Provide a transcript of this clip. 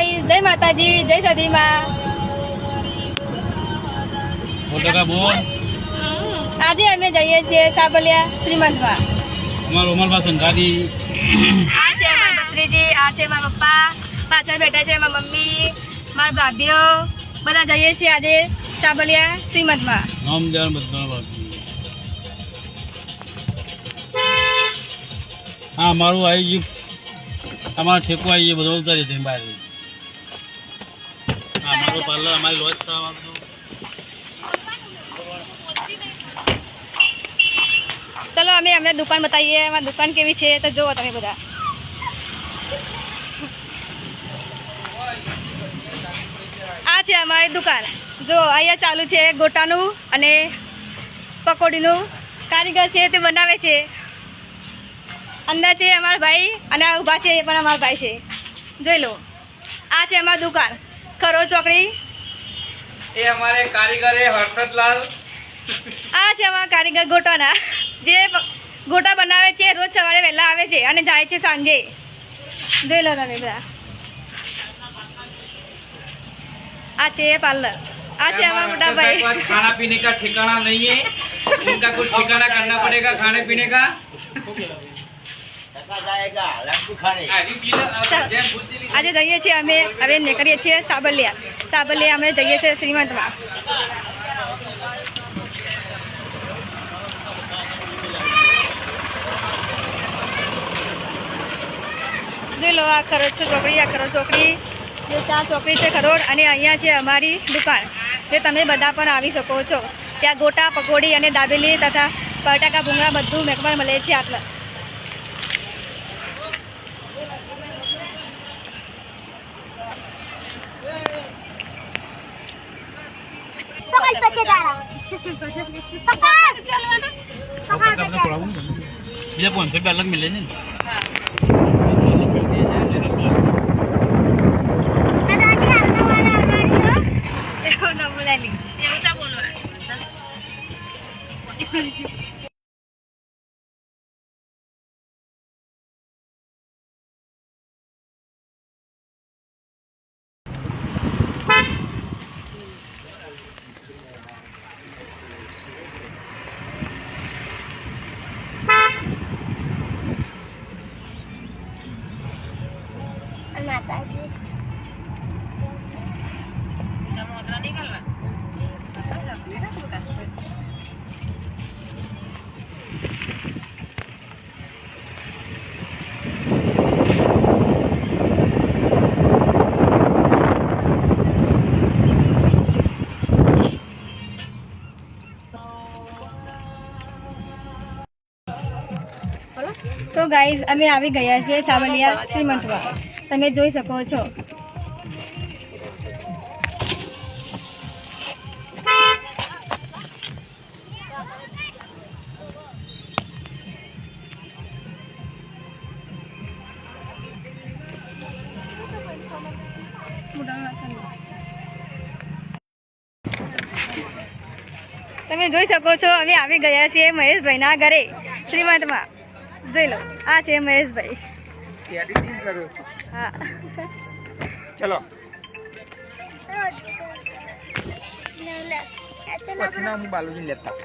Guys, जय माताजी, जय सती माँ। આજે અમે જઈએ છીએ સાબલિયા શ્રીમંતમાં। અમારો ઉમરબા સંઘાતી આ છે મારા ભત્રીજી, આ છે મારા પપ્પા, પાછળ બેઠા છે મારા મમ્મી, મારા ભાભીઓ, બધા જઈએ છીએ આજે સાબલિયા શ્રીમંતમાં। નામ ધ્યાન બધા બાકી। હા મારું આવી ગયું, તમારા ઠેકો આવી ગયો, બધો ઉતારી દે બહાર। હા મારું પાર્લર અમારી લોજ થવાનું। ચલો અમે અમને દુકાન બતાવીએ, અમારી દુકાન કેવી છે તો જોવો તમે બધા। આ છે અમારી દુકાન, જો અહીંયા ચાલુ છે ગોટાનું અને પકોડીનું। કારીગર છે તે બનાવે છે। અંદર છે અમારા ભાઈ અને આ ઊભા છે એ પણ અમારા ભાઈ છે, જોઈ લો। આ છે અમારી દુકાન ખરોડ ચોકડી। એ અમારે કારીગર એ હર્ષદલાલ। આ છે અમારા કારીગર ગોટાના, જે ગોટા બનાવે છે, રોજ સવારે વહેલા આવે છે અને જાય છે સાંજે, જોઈ લો તમે બધા। આ છે પાર્લર, આ છે हमारा मोटा भाई। खाना पीने का ठिकाना नहीं है, उनका कुछ ठिकाना करना पड़ेगा खाने पीने का। આજે જઈએ છીએ અમે, હવે નીકળીએ છીએ સાબલિયા। સાબલિયા અમે જઈએ છીએ શ્રીમંતમાં। જોઈ લો આ ખરોડ છે ચોકડી, આ ખરોડ ચોકડી જે 4 ચોકડી છે ખરોડ, અને અહીંયા છે અમારી દુકાન, જે તમે બધા પણ આવી શકો છો। ત્યાં ગોટા, પકોડી અને દાબેલી તથા બટાકા ભૂંગળા બધું મેકમાં મળે છે આટલા। બીજા 500 અલગ મિલે છે ને। તો ગાઈઝ અમે આવી ગયા છીએ સાબલિયા શ્રીમંતમાં, તમે જોઈ શકો છો। તમે જોઈ શકો છો અમે આવી ગયા છીએ મહેશભાઈના ઘરે શ્રીમંતમાં, જોઈ લો। આ છે મહેશભાઈ। એડિટિંગ કરો હા ચલો પછી ના હું બાલુજી લેતા।